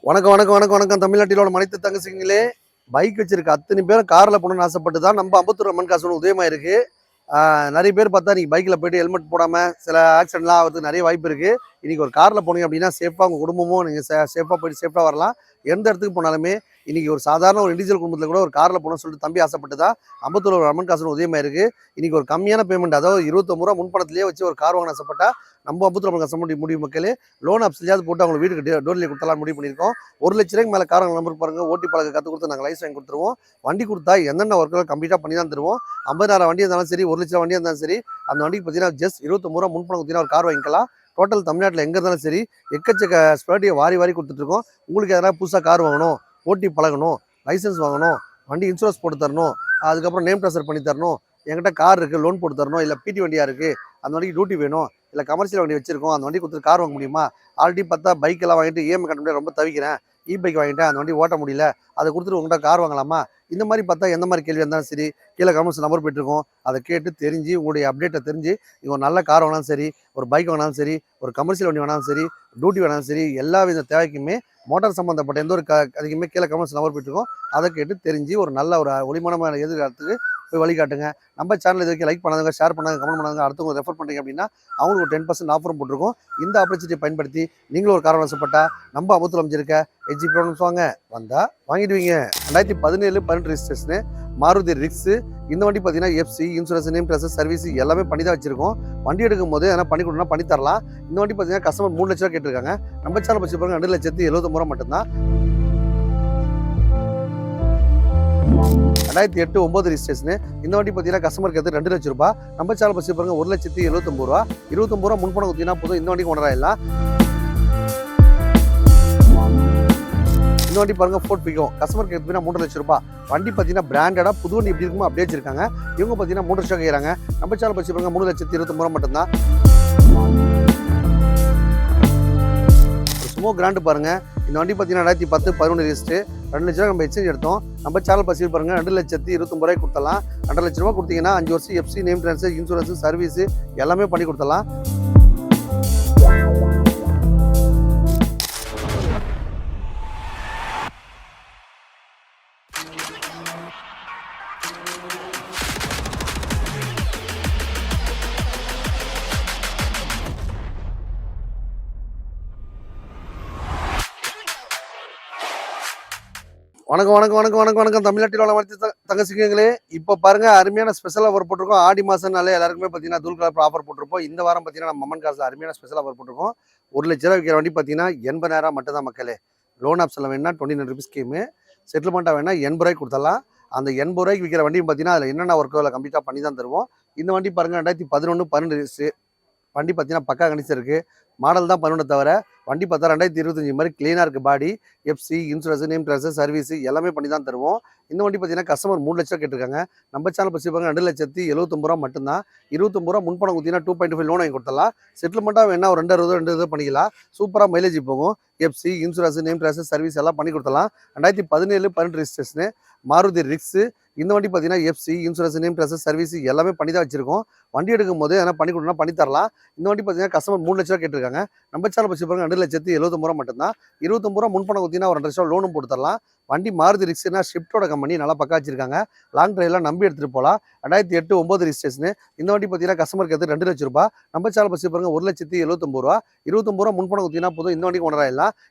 வணக்கம் வணக்கம் வணக்கம் வணக்கம் தமிழ்நாட்டிலோட மனித தங்கச்சிங்களே. பைக் வச்சிருக்க அத்தனை பேரும் கார்ல போகணும்னு ஆசைப்பட்டு தான் நம்ம அம்பத்தூர் அம்மன் காசு உதயமா இருக்கு. நிறைய பேர் பார்த்தா நீங்க பைக்ல போயிட்டு ஹெல்மெட் போடாம சில ஆக்சிடென்ட்லாம் ஆகிறதுக்கு நிறைய வாய்ப்பு இருக்கு. இன்னைக்கு ஒரு கார்ல போனீங்க அப்படின்னா சேஃபா உங்க குடும்பமும் நீங்க சேஃபா போயிட்டு சேஃபா வரலாம். எந்த இடத்துக்கு போனாலுமே இன்னைக்கு ஒரு சாதாரண ஒரு இண்டிவிஜுவல் குடும்பத்துல கூட ஒரு கார்ல போகணும்னு சொல்லிட்டு தம்பி ஆசைப்பட்டுதான் அம்பத்தூர் ஒரு அம்மன் காசு உதயமா இருக்கு. இன்னைக்கு ஒரு கம்மியான பேமெண்ட், அதாவது 29 ரூபா முன்பணத்திலேயே வச்சு ஒரு கார் வாங்க ஆசைப்பட்டா நம்ம அம்பத்தூர் அம்மன் காசு முடிவு மக்களே லோன் ஆப்ஷன்லையாவது போட்டு அவங்க வீட்டுக்கு டோர்லேயே கொடுத்தலாம் முடிவு பண்ணியிருக்கோம். 1,00,000 மேலே காரங்க நம்பர் பாருங்க, ஓட்டி பழக கற்றுக் கொடுத்து நாங்கள் லைசன்ஸ் வாங்கி கொடுத்துருவோம். வண்டி கொடுத்தா என்னென்ன ஒர்க்கெல்லாம் கம்ப்ளீட்டாக பண்ணி தான் தருவோம். 50,000 வண்டி இருந்தாலும் சரி, 1,00,000 வண்டி இருந்தாலும் சரி, அந்த வண்டிக்கு பார்த்தீங்கன்னா ஜஸ்ட் 29 ரூபா முன்பணம் கொடுத்தீங்கன்னா ஒரு கார் வாங்கிக்கலாம். டோட்டல் தமிழ்நாட்டில் எங்கே இருந்தாலும் சரி எக்கச்சக்க ஸ்பேர்ட்டியை வாரி வாரி கொடுத்துட்ருக்கோம். உங்களுக்கு எதனா புதுசாக கார் வாங்கணும், ஓட்டி பழகணும், லைசன்ஸ் வாங்கணும், வண்டி இன்சூரன்ஸ் போட்டு தரணும், அதுக்கப்புறம் நேம் ட்ரான்ஸ்ஃபர் பண்ணி தரணும், என்கிட்ட கார் இருக்குது லோன் போட்டு தரணும், இல்லை பிடி வண்டியாக இருக்குது அந்த வண்டிக்கு டியூட்டி வேணும், இல்லை கமர்ஷியல் வண்டி வச்சிருக்கோம் அந்த வண்டி கொடுத்துட்டு கார் வாங்க முடியுமா, ஆல்ரெடி பார்த்தா பைக்கெல்லாம் வாங்கிட்டு இஎம்ஐ கட்ட முடியாது ரொம்ப தவிக்கிறேன், பைக் வாங்கிட்டேன் அந்த வண்டி ஓட்ட முடியல, அதை கொடுத்துட்டு உங்கள்கிட்ட கார் வாங்கலாமா, இந்த மாதிரி பார்த்தா எந்த மாதிரி கேள்வி இருந்தாலும் சரி கீழே கமெண்ட்ஸ் நம்பர் போயிட்டுருக்கோம். அதை கேட்டு தெரிஞ்சு உங்களுடைய அப்டேட்டை தெரிஞ்சு நீங்கள் ஒரு நல்ல கார் வாங்கினாலும் சரி, ஒரு பைக் வாங்கினாலும் சரி, ஒரு கமர்ஷியல் வண்டி வேணாலும் சரி, டியூட்டி வேணாலும் சரி, எல்லா வித தேவைக்குமே மோட்டார் சம்மந்தப்பட்ட எந்த ஒரு அதுக்குமே கீழே கமெண்ட்ஸ் நம்பர் போயிட்டுருக்கோம். அதை கேட்டு தெரிஞ்சு ஒரு நல்ல ஒரு ஒளிமனமான எதிர்காலத்துக்கு போய் வழிகாட்டுங்க. நம்ம சேனல் இது வரைக்கும் லைக் பண்ணாங்க, ஷேர் பண்ணாங்க, கமெண்ட் பண்ணாங்க, அடுத்தவங்க ரெஃபர் பண்ணுறீங்க அப்படின்னா அவங்களுக்கு ஒரு 10% ஆஃபரும் போட்டிருக்கோம். இந்த ஆப்பர்ச்சுனிட்டியை பயன்படுத்தி நீங்களும் ஒரு கார் ஆசைப்பட்டா நம்ம அபுத்தில் அமைஞ்சிருக்க ஹெச்ஜி ப்ராப்ளம்ஸ் வாங்க வந்தால் வாங்கிடுவீங்க. 2017-18 ரிஜிஸ்ட்ரேஷனு மாருதி ரிக்ஸு. இந்த வண்டி பார்த்தீங்கன்னா FC insurance name transfer service எல்லாமே பண்ணி தான் வச்சிருக்கோம். வண்டி எடுக்கும் போது எதனா பண்ணி கொடுனா பண்ணி தரலாம். இந்த வண்டி பார்த்தீங்கன்னா கஸ்டமர் 3 லட்ச ரூபா கேட்டிருக்காங்க. நம்ம சேனல் பற்றி பாருங்க 2,79 ரூபா மட்டும்தான். 2008-9 ரிஜிஸ்ட்ரேஷனு. இந்த வண்டி பார்த்தீங்கன்னா கஸ்டமருக்கு எடுத்து 2 லட்ச ரூபாய். நம்ம சேனல் பற்றி பாருங்க 1,79 ரூபா. 29 ரூபா முன்பணம் கொடுத்தீங்கன்னா போதும் இந்த வண்டிக்கு ஒன்றரை. இந்த வண்டி பாருங்க ஃபோர்ட் பிகோ கஸ்டமருக்கு எடுத்துனா 3 லட்ச ரூபாய். வண்டி பார்த்தீங்கன்னா பிராண்டடா புது வண்டி எப்படி இருக்குமோ அப்படியே வச்சிருக்காங்க. இவங்க பார்த்தீங்கன்னா 3 லட்சம் கேட்குறாங்க. நம்ம சேனல் பற்றி பாருங்க 3,29 ரூபா மட்டும்தான். சுமோ கிராண்டு பாருங்க. இந்த வண்டி பார்த்தீங்கன்னா 2010-11 ரிஜிஸ்ட்ரு. 2 லட்ச ரூபா நம்ம எக்ஸ்சேஞ்ச் எடுத்தோம். நம்ம சேனல் பசி பாருங்க 2,29 ரூபாய் கொடுத்தலாம். 2 லட்ச ரூபா கொடுத்தீங்கன்னா 5 வருஷம் FC name transfer insurance service எல்லாமே பண்ணி கொடுத்தலாம். வணக்கம் வணக்கம் வணக்கம் வணக்கம் வணக்கம் தமிழ்நாட்டில் உள்ள மனித தங்கச்சிங்களே. இப்போ பாருங்க அருமையான ஸ்பெஷல் ஆஃபர் போட்டிருக்கோம். ஆடி மாதம்னாலே எல்லாருக்குமே பார்த்தீங்கன்னா தூள் கலர் ஆஃபர் போட்டிருப்போம். இந்த வாரம் பார்த்தீங்கன்னா நம்ம அம்மன் காசில் அருமையான ஸ்பெஷல் ஆஃபர் போட்டிருக்கோம். 1 லட்ச ரூபா விற்கிற வண்டி பார்த்தீங்கன்னா 80,000 மட்டும் தான் மக்களே. லோன் ஆப்ஷனில் வேணா 29 ருபீஸ் ஸ்கீமு, செட்டில்மெண்ட்டாக வேணா 80 ரூபாய்க்கு கொடுத்தலாம். அந்த 80 ரூபாய்க்கு விற்கிற வண்டியும் பார்த்தீங்கன்னா அதில் என்னென்ன ஒர்க்கோ அதில் கம்ப்ளீட்டாக பண்ணி தான் தருவோம். இந்த வண்டி பாருங்க 2011-12 ரிஜிஸ்ட்ரு. வண்டி பார்த்தீங்கன்னா பக்கா கண்டிஷன் இருக்குது. மாடல் தான் 11 தவிர வண்டி பார்த்தா 2025 மாதிரி க்ளீனாக இருக்குது. Body FC insurance name transfer service எல்லாமே பண்ணி தான் தருவோம். இந்த வண்டி பார்த்தீங்கன்னா கஸ்டமர் 3 லட்சம் கேட்டிருக்காங்க. நம்ம சேனல் பற்றி பாருங்க 2,79 ரூபா மட்டும்தான். 29 ரூபா முன்பணம் கொடுத்தீங்கன்னா 2.5 லோன் வாங்கி கொடுத்தலாம். செட்டில்மெண்ட்டாக வேணா ஒரு 2 இது பண்ணிக்கலாம். சூப்பராக மைலேஜ் போகும். FC insurance name transfer service எல்லாம் பண்ணி கொடுத்தலாம். 2017-18 ரிஜிஸ்ட்ரேஷனு மாருதி ரிக்ஸு. இந்த வண்டி பார்த்தீங்கன்னா FC insurance name transfer service எல்லாமே பண்ணி தான் வச்சிருக்கோம். வண்டி எடுக்கும் போது எதனா பண்ணி கொடுனா பண்ணி தரலாம். இந்த வண்டி பார்த்தீங்கன்னா கஸ்டமர் 3 லட்ச ரூபா கேட்டிருக்காங்க. நம்ம சேனல் பற்றி பாருங்க 2,79 ரூபா மட்டும்தான். 29 ரூபா முன்பணம் கொடுத்தீங்கன்னா ஒரு 2 லட்சம் லோனும் போட்டு தரலாம். வண்டி மாருதி ரிக்ஸ்னா ஷிஃப்ட்டோட கம்பெனி நல்லா பக்கா வச்சிருக்காங்க. லாங் டிரைவ்லாம் நம்பி எடுத்துகிட்டு போகலாம். 2008-9 ரிஜிஸ்ட்ரேஷனு. இந்த வண்டி பார்த்தீங்கன்னா கஸ்டமருக்கு எடுத்து 2 லட்ச ரூபாய். நம்ம சேனல் பற்றி பாருங்க 1,79 ரூபா. 29 ரூபா முன்பணம் கொடுத்தீங்கன்னா போதும் இந்த வண்டிக்கு ஒன்றரை.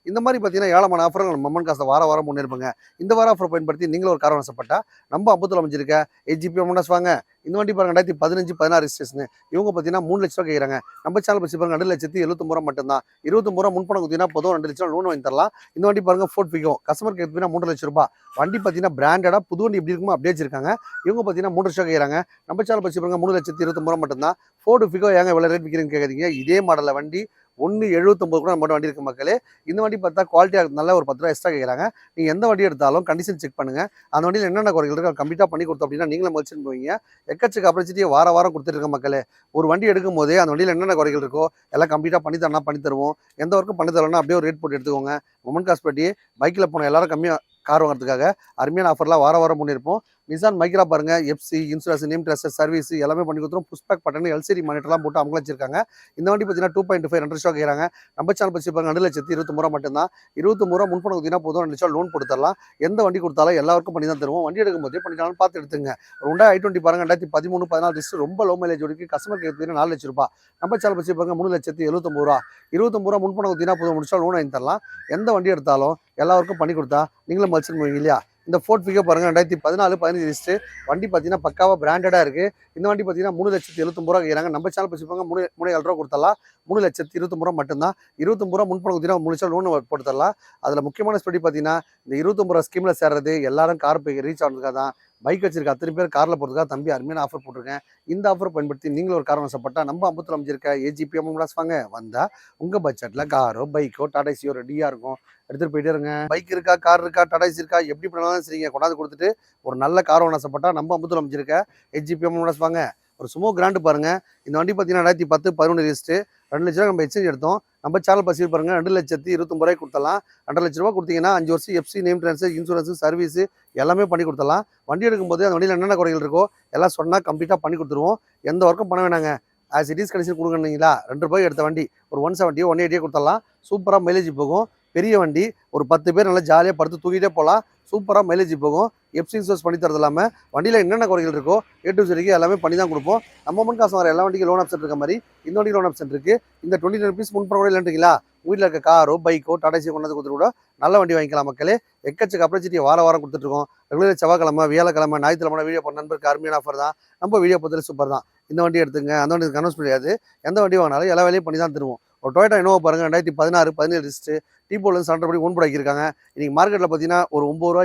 இந்த மாதிரி பார்த்தீங்கன்னா ஏழமான ஆஃபர் நம்ம அம்மன் காசை வாரம் முன்னேறுப்பாங்க. இந்த வார ஆஃபர் பயன்படுத்தி நீங்களும் ஒரு கார் ஆசைப்பட்டா நம்ம அம்புத்தில் அமைஞ்சிருக்க ஹெச்ஜி ப்ராப்ளம்ஸ் வாங்க. இந்த வண்டி பாருங்க 2015-16 ரிஜிஸ்ட்ரேஷனு. இவங்க பார்த்தீங்கன்னா 3 லட்ச ரூபா கேட்குறாங்க. நம்ம சேனல் பற்றி பாருங்க 2,79 ரூபா மட்டும்தான். 29 ரூபா முன்பணம் கொடுத்தீங்கன்னா போதும் 2 லட்சம் லோன் வாங்கி தரலாம். இந்த வண்டி பாருங்க ஃபோர்ட் பிகோ கஸ்டமருக்கு எடுத்துனா 3 லட்ச ரூபாய். வண்டி பார்த்தீங்கன்னா பிராண்டடா புது வண்டி எப்படி இருக்குமோ அப்படியே வச்சிருக்காங்க. இவங்க பார்த்தீங்கன்னா 3 லட்சம் கேட்குறாங்க. நம்ம சேனல் பற்றி பாருங்க 3,29 ரூபா மட்டும்தான். ஃபோர்டு பிகோ ஏங்க இவ்வளோ ரேட் விற்கிறீங்கன்னு கேட்குறீங்க. இதே மாடலில் வண்டி 1,79 கூட நம்ம வண்டி இருக்கு மக்களே. இந்த வண்டி பார்த்தா குவாலிட்டியாக இருக்கிறதுனால ஒரு 10 ரூபா எக்ஸ்ட்ரா கேட்குறாங்க. நீங்கள் எந்த வண்டி எடுத்தாலும் கண்டிஷன் செக் பண்ணுங்க. அந்த வண்டியில் என்னென்ன குறைகள் இருக்குது அதை கம்ப்ளீட்டாக பண்ணி கொடுத்தோம் அப்படின்னா நீங்களும் மதிச்சுன்னு போவீங்க. எக்கச்சக்க ஆப்பர்ச்சுனிட்டியை வாரம் கொடுத்துருக்க மக்களே. ஒரு வண்டி எடுக்கும் போதே அந்த வண்டியில் என்னென்ன குறைகள் இருக்கோ எல்லாம் கம்ப்ளீட்டாக பண்ணி தரனா பண்ணி தருவோம். எந்த ஒர்க்கும் பண்ணி தரலன்னா அப்படியே ஒரு ரேட் போட்டு எடுத்துக்கோங்க. மொமன் காசு பட்டி பைக்கில் போன எல்லாரும் கம்மியாக கார் வாங்குறதுக்காக அருமையான ஆஃபர்லாம் வாரம் முன்னேற்போம். நிசான் மைக்ரா பாருங்க, FC, insurance, name dresser, service எல்லாமே பண்ணி கொடுத்துரும். புஷ் பேக் பட்டன், எல்சிடி மானிட்டர்லாம் போட்டு அவங்க வச்சிருக்காங்க. இந்த வண்டி பார்த்தீங்கன்னா 2.5 ரெண்டரை ஸ்டாக் கேட்குறாங்க. நம்ம சேனல் பற்றி பாருங்க 2,29,000 மட்டும்தான். 29,000 முன்பணம் கொடுத்தீங்கன்னா போதும், 2 லட்சம் லோன் கொடுத்துடலாம். எந்த வண்டி கொடுத்தாலும் எல்லாருக்கும் பண்ணி தான் தருவோம். வண்டி எடுக்கும்போது பண்ணிட்டாலும் பார்த்து எடுத்துங்க. Honda i20 பாருங்க 2013, 14 லிஸ்ட் ரொம்ப லோ மைலேஜ் இருக்கு. கஸ்டமர் கேட்குறது 4 லட்சம் ரூபாய். நம்ம சேனல் பற்றி பாருங்க 3,79,000. 29,000 முன்பணம் கொடுத்தீங்கன்னா போதும், முடிச்சா லோன் வாங்கி தரலாம். எந்த வண்டி எடுத்தாலும் எல்லாருக்கும் பண்ணி கொடுத்தா நீங்களும் மதிச்சு போவீங்க இல்லையா? இந்த ஃபோர்ட் ஃபிகர் பாருங்க 2014, 15 லிஸ்ட். வண்டி பார்த்தீங்கன்னா பக்காவாக பிராண்டடாக இருக்கு. இந்த வண்டி பார்த்தீங்கன்னா 3,79,000 கேட்குறாங்க. நம்ம சேனல் பற்றி 3,700 கொடுத்தலாம். 3,29,000 மட்டும்தான். 29,000 முன்பணம் கொடுத்தீங்கன்னா 3 லட்சம் லோன் போட்டு தரலாம். அதில் முக்கியமான ஸ்பெடி பார்த்தீங்கன்னா இந்த 29,000 ஸ்கீமில் சேர்றது எல்லாரும் கார் ரீச் ஆனதுக்காக தான். பைக் வச்சிருக்க அத்தனை பேர் காரில் போகிறதுக்காக தம்பி அருமையான ஆஃபர் போட்டிருக்கேன். இந்த ஆஃபர் பயன்படுத்தி நீங்களும் ஒரு கார் வசப்பட்டா நம்ம அம்பத்தில் அமைஞ்சிருக்க ஏஜிபிஎம் வாங்க வந்தால் உங்கள் பட்ஜெட்டில் காரோ பைக்கோ டாடா ஏசியோ ரெடியாக இருக்கும். எடுத்துகிட்டு போயிட்டே இருங்க. பைக் இருக்கா, கார் இருக்கா, டாடா ஏசி இருக்கா, எப்படி பண்ணாலும் சரிங்க கொண்டாந்து கொடுத்துட்டு ஒரு நல்ல கார் வசப்பட்டா நம்ம அம்பத்தில் அமைஞ்சிருக்க ஏஜிபிஎம் வாங்க. ஒரு சுமோ கிராண்டு பாருங்க. இந்த வண்டி பார்த்தீங்கன்னா 2010, 11 லிஸ்ட்டு. 2 லட்ச ரூபா நம்ம எக்ஸ்சேஞ்ச் எடுத்தோம். நம்ம சேனல் பசி பாருங்க 2,29,000 கொடுத்தலாம். 2 லட்ச ரூபா கொடுத்தீங்கன்னா 5 வருஷம் FC, name transfer, insurance, service எல்லாமே பண்ணி கொடுத்தலாம். வண்டி எடுக்கும்போது அந்த வண்டியில் என்னென்ன குறைகள் இருக்கோ எல்லாம் சொன்னால் கம்ப்ளீட்டாக பண்ணி கொடுத்துருவோம். எந்த ஒர்க்கும் பண்ண வேணாங்க. ஆஸ் இட் இஸ் கண்டிஷன் கொடுக்கணுங்களா? 2 ரூபாய் எடுத்த வண்டி ஒரு 170, 180 கொடுத்துடலாம். சூப்பராக மைலேஜ் போகும். பெரிய வண்டி, ஒரு 10 பேர் நல்லா ஜாலியாக படுத்து தூக்கிட்டே போகலாம். சூப்பராக மைலேஜ் போகும். எஃப்சி இன்சூரன்ஸ் பண்ணி தரது இல்லாமல் வண்டியில் என்னென்ன குறைகள் இருக்கோ A to Z எல்லாமே பண்ணி தான் கொடுப்போம். நம்ம மண் காசு வர எல்லா வண்டிக்கும் லோன் ஆப்ஷன் இருக்க மாதிரி இந்த வண்டி லோன் ஆப்ஷன் இருக்குது. இந்த 29 ருபீஸ் முன்பணம் கூட இல்லைன்றீங்களா? வீட்டில் இருக்க காரோ பைக்கோ டாடா ஏசி கொண்டாந்து கொடுத்துட்டு கூட நல்ல வண்டி வாங்கிக்கலாம் மக்களே. எக்கச்சக்க அப்ராச்சிட்டியை வாரம் கொடுத்துட்ருக்கோம். ரெகுலர் செவ்வாய்க்கிழமை, வியாழக்கிழமை, ஞாயிற்றுக்கிழமை வீடியோ பண்ண நண்பருக்கு அருமையான ஆஃபர் தான். நம்ம வீடியோ பார்த்தாலே சூப்பர் தான். இந்த வண்டி எடுத்துங்க, அந்த வண்டி கன்வென்ஸ் முடியாது. எந்த வண்டி வாங்கினாலும் எல்லா வேலையும் பண்ணி தான் தருவோம். ஒரு டொயோட்டா இனோவா பாருங்க 2016, 17 லிஸ்ட்டு. டீப்போலேருந்து சண்டை ஓன் போட வைக்கிருக்காங்க. இன்றைக்கி மார்க்கெட்டில் பார்த்தீங்கன்னா ஒரு 9 ரூபா,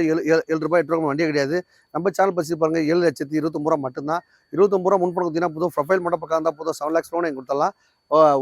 7 ரூபாய், 8 ரூபா வண்டியே கிடையாது. நம்ம சேனல் பற்றி பாருங்க 7,29,000 மட்டும்தான். 29,000 முன்பணம் கொடுத்தீங்கன்னா புதும் ப்ரொஃபைல் மட்டும் பக்கம் இருந்தால் புதும் 7 lakhs லோன் கொடுத்துடலாம்.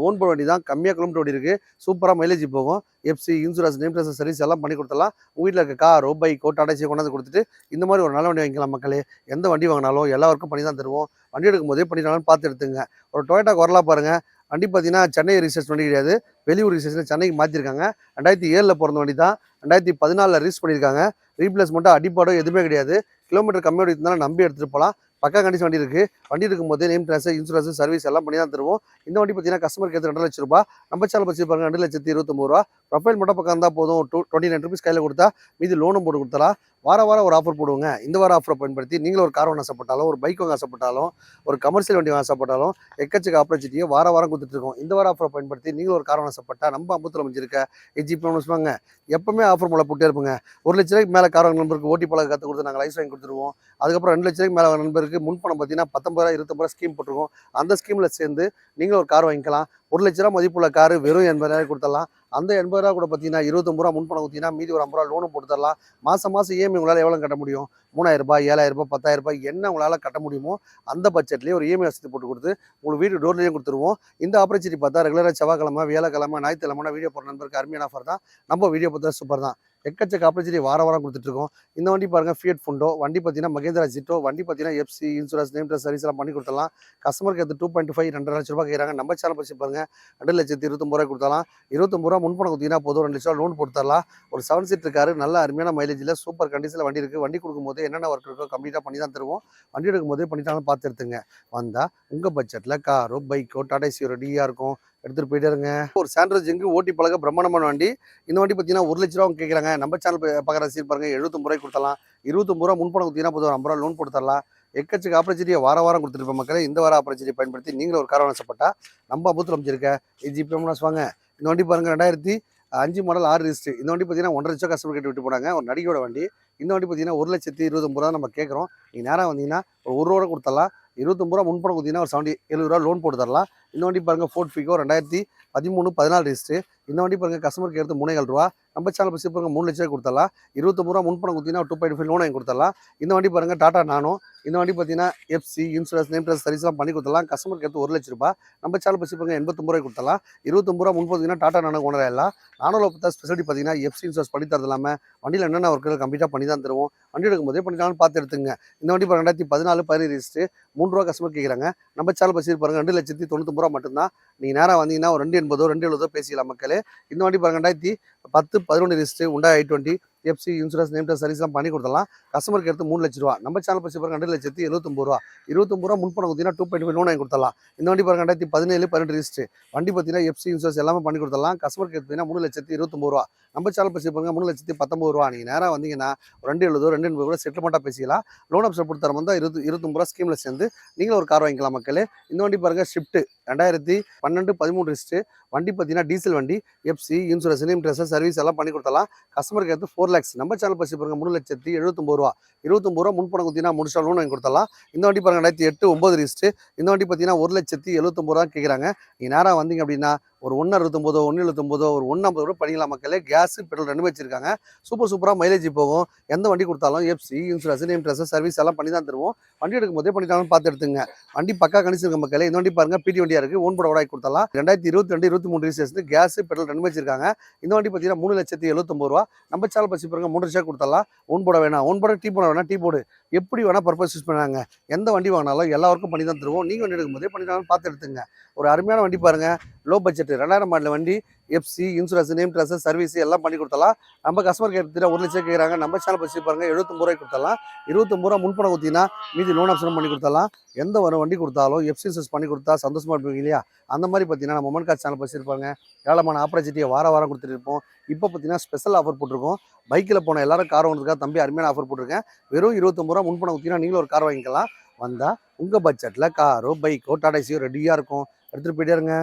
ஓன் போட வண்டி தான், கம்மியாக கிலோமீட்டர் ஓடி இருக்குது. சூப்பராக மைலேஜ் போகும். FC, insurance, name dresser, service எல்லாம் பண்ணி கொடுத்துடலாம். உங்கள் வீட்டில் இருக்க காரோ பைக்கோ டாடா ஏசி கொண்டாந்து கொடுத்துட்டு இந்த மாதிரி ஒரு நல்ல வண்டி வாங்கிக்கலாம் மக்களே. எந்த வண்டி வாங்கினாலும் எல்லாருக்கும் பண்ணி தான் தருவோம். வண்டி எடுக்கும் போதே பண்ணிட்டாலும் பார்த்து எடுத்துங்க. ஒரு டொயோட்டா வரலாம் பாருங்கள். வண்டி பார்த்தீங்கன்னா சென்னை ரிஜிஸ்ட்ரேஷன் வண்டி கிடையாது, வெளியூர் ரிஜிஸ்ட்ரேஷன் சென்னைக்கு மாற்றிருக்காங்க. 2007 பிறந்த வண்டி தான். 2014 ரிஜிஸ்டர் பண்ணியிருக்காங்க. ரீப்ளேஸ்மெண்ட்டாக அடிப்பாடோ எதுவுமே கிடையாது. கிலோமீட்டர் கம்மியோட இருந்தாலும் நம்பி எடுத்துகிட்டு போகலாம். பக்கா கண்டிஷன் வண்டி இருக்குது. வண்டி இருக்கும்போது நேம் ட்ரான்ஸ்ஃபர், இன்சூரன்ஸ், சர்வீஸ் எல்லாம் பண்ணி தான் தருவோம். இந்த வண்டி பார்த்தீங்கன்னா கஸ்டமருக்கு எடுத்து 2 லட்ச ரூபாய். நம்ம சேனல் பற்றி பாருங்க 2,29,000. ப்ரொஃபைல் மட்டும் பக்கம் இருந்தால் போதும். 29 ருபீஸ் கையில் கொடுத்தா மீதி லோனும் போட்டு கொடுத்தலாம். வாரம் ஒரு ஆஃபர் போடுவோங்க. இந்த வாரம் ஆஃபரை பயன்படுத்தி நீங்களும் ஒரு கார் வாங்க ஆசைப்பட்டாலும், ஒரு பைக் வாங்க ஆசைப்பட்டாலும், ஒரு கமர்ஷியல் வண்டி வாங்க ஆசைப்பட்டாலும் எக்கச்சக்க ஆப்பர்ச்சுனிட்டியை வாரம் கொடுத்துட்ருக்கோம். இந்த வாரம் ஆஃபரை பயன்படுத்தி நீங்களும் ஒரு கார் வாங்க ஆசைப்பட்டா நம்ம அம்பத்தில் அமைஞ்சிருக்க ஏஜிபிஎம் வாங்க. எப்பவுமே ஆஃபர் மூலம் போட்டே இருப்போங்க. 1 லட்ச ரூபாய்க்கு மேலே கார் வாங்க நண்பருக்கு ஓட்டி பழக கற்றுக் கொடுத்து நாங்கள் லைசன்ஸ் வாங்கி கொடுத்துருவோம். அதுக்கப்புறம் 2 லட்ச ரூபாய்க்கு மேலே நண்பருக்கு முன்பணம் பார்த்தீங்கன்னா 19,000, 29,000 ஸ்கீம் போட்டிருக்கோம். அந்த ஸ்கீமில் சேர்ந்து நீங்களும் ஒரு கார் வாங்கிக்கலாம். 1 லட்ச ரூபா மதிப்புள்ள காரு வெறும் 80,000 கொடுத்துடலாம். அந்த 80,000 கூட பார்த்தீங்கன்னா 29 முன்பணம் கொடுத்தீங்கன்னா மீதி ஒரு 50 லோனும் போட்டு தரலாம். மாதம் இஎம்ஐ உங்களால் எவ்வளோ கட்ட முடியும்? 3,000 ரூபாய், 7,000 ரூபாய், 10,000 ரூபாய் என்ன உங்களால் கட்ட முடியுமோ அந்த பட்ஜெட்லேயே ஒரு இஎம்ஐ வசதி போட்டு கொடுத்து உங்களுக்கு வீடு டோர்லேயும் கொடுத்துருவோம். இந்த ஆப்பர்ச்சுனிட்டி பார்த்தா ரெகுலராக செவ்வாய்க்கிழமை, வியாழக்கிழமை, ஞாயிற்றுக்கிழமை வீடியோ போடுற நண்பருக்கு அருமையான ஆஃபர் தான். நம்ம வீடியோ பார்த்தா சூப்பர் தான். எக்கச்சக்க ஆப்பர்ச்சுனிட்டி வாரம் கொடுத்துட்ருக்கோம். இந்த வண்டி பாருங்கள் ஃபியட் ஃபுண்டோ. வண்டி பார்த்தீங்கன்னா மகேந்திரா ஜிட்டோ. வண்டி பார்த்தீங்கன்னா FC, insurance, name dress, service எல்லாம் பண்ணி கொடுத்துடலாம். கஸ்டமருக்கு எடுத்து 2.5, 2 லட்ச ரூபாய் கேட்குறாங்க. நம்ம சேனல் பற்றி பாருங்கள் 2,29,000 கொடுத்தலாம். 29 முன்பணம் கொடுத்தீங்கன்னா போதும், 2 லட்ச ரூபா லோன் போட்டு தரலாம். ஒரு 7 சீட் இருக்காரு, நல்ல அருமையான மைலேஜில் சூப்பர் கண்டிஷனில் வண்டி இருக்குது. வண்டி கொடுக்கும்போது என்னென்ன ஒர்க் இருக்கோ கம்ப்ளீட்டாக பண்ணி தான் தருவோம். வண்டி எடுக்கும்போதே பண்ணிட்டாலும் பார்த்து எடுத்துங்க. வந்தால் உங்கள் பட்ஜெட்டில் காரோ பைக்கோ டாடா ஏசி ரெடியாக இருக்கும். எடுத்துகிட்டு போயிட்டே இருங்க. ஒரு சாண்ட்ரஸ் ஜிங்கு ஓட்டி பழக பிரம்மாண்டமான வண்டி. இந்த வண்டி பார்த்தீங்கன்னா 1 லட்ச ரூபா கேட்குறாங்க. நம்ம சேனல் பார்க்குற சீட் பாருங்க 79 கொடுத்தலாம். 29 முன்பணம் கொடுத்தீங்கன்னா போதும், 50 லோன் போட்டு தரலாம். எக்கச்சக்க ஆப்பர்ச்சுனிட்டியை வாரம் கொடுத்துருப்போம் மக்களே. இந்த வார ஆப்பர்ச்சுனிட்டி பயன்படுத்தி நீங்களும் ஒரு கார் ஆசைப்பட்டா நம்ம அபூத்தில் அமைச்சிருக்க ஏஜிபிஎம் வாங்க. இந்த வண்டி பாருங்க 2005 மாடல் 6 ரிஜிஸ்ட்ரு. இந்த வண்டி பார்த்தீங்கன்னா 1,5 லட்சம் கஸ்டமர் கேட்டு விட்டு போனாங்க. ஒரு நடிகையோட வண்டி. இந்த வண்டி பார்த்தீங்கன்னா 1,29,000 தான் நம்ம கேட்குறோம். நீங்கள் நேராக வந்தீங்கன்னா ஒரு 1 ரூபா கொடுத்தலாம். 29 முன்பணம் கொடுத்தீங்கன்னா ஒரு 70 ரூபா லோன் போட்டு தரலாம். இந்த வண்டி பாருங்கள் ஃபோர்ட் ஃபிகோ 2013, 14 ரிஜிஸ்ட்ரு. இந்த வண்டி பாருங்கள் கஸ்டமருக்கு எடுத்து 3,000 ரூபா. நம்ம சேனல் பற்றி பாருங்க 3 லட்சம் கொடுத்தலாம். 29 முன்பணம் கொடுத்தீங்கன்னா 2.5 லோன் வாங்கி கொடுத்தலாம். இந்த வண்டி பாருங்கள் டாடா நானோ. இந்த வண்டி பார்த்தீங்கன்னா எஃப்சி, இன்சூரன்ஸ், நேம் ட்ரெஸ், சர்வீஸ்லாம் பண்ணி கொடுத்தலாம். கஸ்டமருக்கு எடுத்து 1 லட்ச ரூபா. நம்ம சேனல் பற்றி பாருங்க 89 கொடுத்தலாம். 29 முன்பு பார்த்தீங்கன்னா டாடா நானோ ஓனர் எல்லாம். நானோவில் பார்த்தா ஸ்பெஷாலிட்டி பார்த்தீங்கன்னா எஃப்சி இன்சூரன்ஸ் பண்ணி தரது இல்லாமல் வண்டியில் என்னென்ன ஒர்க்கு கம்ப்ளீட்டாக பண்ணி தான் தருவோம். வண்டி எடுக்கும்போதே பண்ணிட்டாலும் பார்த்து எடுத்துங்க. இந்த வண்டி பாருங்க 2014, 15 ரிஜிஸ்ட்ரு. 3 ரூபா கஸ்டமர் கேட்குறாங்க. நம்ம சேனல் பற்றி பாருங்க 2,99,000 மட்டும்தான். நீங்கள் நேராக வந்தீங்கன்னா ஒரு 2,80, 2,70 பேசிக்கலாம் மக்களே. இந்த வண்டி பாருங்க 2010, 11 register. Honda i20. FC insurance name test சர்வீஸ்லாம் பண்ணி கொடுத்துடலாம். கஸ்டமருக்கு எடுத்து 3 லட்ச ரூபா. நம்ம சேனல் பற்றி பாருங்க 2,79,000 ரூபா. 29 ரூபா முன்பணம் கொடுத்தீங்கன்னா 2.5 லோன் வாங்கி கொடுத்துடலாம். இந்த வண்டி பாருங்க 2017 12 ரிஜிஸ்டர். வண்டி பார்த்தீங்கன்னா எஃப்சி இன்சூரன்ஸ் எல்லாமே பண்ணி கொடுத்துடலாம். கஸ்டமருக்கு எடுத்தீங்கன்னா 3,29,000 ரூபா. நம்ம சேனல் பற்றி பாருங்க 3,19,000 ரூபா. நீங்கள் நேராக வந்தீங்கன்னா 270 280 கூட செட்டில்மெண்ட்டாக பேசிக்கலாம். லோன் ஆப்ஷன் கொடுத்து தர வந்தால் 29 ரூபா ஸ்கீமில் சேர்ந்து நீங்களும் ஒரு கார் வாங்கிக்கலாம் மக்களே. இந்த வண்டி பாருங்க ஷிஃப்ட் 2012 13 ரிஜிஸ்டர். வண்டி பார்த்தீங்கன்னா டீசல் வண்டி. FC insurance name test service எல்லாம் பண்ணி கொடுத்தலாம். கஸ்டமருக்கு எடுத்து 4 lakhs. நம்ம சேனல் பற்றி பாருங்க 3,79,000 ரூபா. 29 ரூபா முன்பணம் கொடுத்தீங்கன்னா முடிச்சா லோன் வாங்கி கொடுத்தலாம். இந்த வண்டி பாருங்க 2008 9 ரிஜிஸ்டர். இந்த வண்டி பார்த்தீங்கன்னா 1,79,000 ரூபா கேட்குறாங்க. நீங்கள் நேராக வந்தீங்க அப்படின்னா ஒரு 1,69 1,79 ஒரு 1,50 கூட பண்ணிக்கலாம் மக்களே. கேஸ் பெட்ரோல் ரெண்டுமே வச்சிருக்காங்க. சூப்பராக மைலேஜ் போகும். எந்த வண்டி கொடுத்தாலும் FC insurance name test service எல்லாம் பண்ணி தான் தருவோம். வண்டி எடுக்கும் போதே பண்ணிட்டாலும் பார்த்து எடுத்துங்க. வண்டி பக்கா கணிச்சு இருக்க மக்களே. இந்த வண்டி பாருங்க பிடி வண்டியா இருக்கு. ஓன் போட வாங்கி கொடுத்தலாம். 2022 23 ரிஜிஸ்ட்ரேஷன் கேஸ் பெட்ரோல் ரெண்டுமே வச்சிருக்காங்க. இந்த வண்டி பார்த்தீங்கன்னா 3,79,000 ரூபா. நம்ம சேனல் பற்றி பாருங்க 3 லட்சம் கொடுத்தலாம். ஓன் போட வேணாம், ஓன் போட டீ போட வேணாம், டீ போடு எப்படி வேணா பர்பஸ் யூஸ் பண்ணாங்க. எந்த வண்டி வாங்கினாலும் எல்லாருக்கும் பண்ணி தான் தருவோம். நீங்க வண்டி எடுக்கும் போதே பண்ணிட்டாலும் பார்த்து எடுத்துங்க. ஒரு அருமையான வண்டி பாருங்க. லோ பட்ஜெட் 2000 மாடல் வண்டி. FC insurance name test service எல்லாம் பண்ணி கொடுத்தலாம். நம்ம கஸ்டமர் கேட்டு 1 லட்சம் கேட்குறாங்க. நம்ம சேனல் பற்றி பாருங்க 79 ரூபாய்க்கு கொடுத்தலாம். 29 ரூபா முன்பணம் கொடுத்தீங்கன்னா மீதி லோன் ஆப்ஷன் பண்ணி கொடுத்தலாம். எந்த ஒரு வண்டி கொடுத்தாலும் எஃப்சி இன்சூரன்ஸ் பண்ணி கொடுத்தா சந்தோஷமா இருப்பீங்க இல்லையா? அந்த மாதிரி பார்த்தீங்கன்னா நம்ம மொமன் கார் சேனல் வச்சிருப்பாங்க. ஏராளமான ஆப்பர்ச்சுனிட்டியை வாரம் கொடுத்துட்டு இருப்போம். இப்போ பார்த்தீங்கன்னா ஸ்பெஷல் ஆஃபர் போட்டிருக்கோம். பைக்கில் போன எல்லாரும் கார் வாங்குறதுக்காக தம்பி அருமையான ஆஃபர் போட்டிருக்கேன். வெறும் 29 ரூபா முன்பணம் கொடுத்தீங்கன்னா நீங்களும் ஒரு கார் வாங்கிக்கலாம். வந்தால் உங்கள் பட்ஜெட்டில் காரோ பைக்கோ டாடா ஏசியோ ரெடியாக இருக்கும். எடுத்துகிட்டு போயிட்டே இருங்க.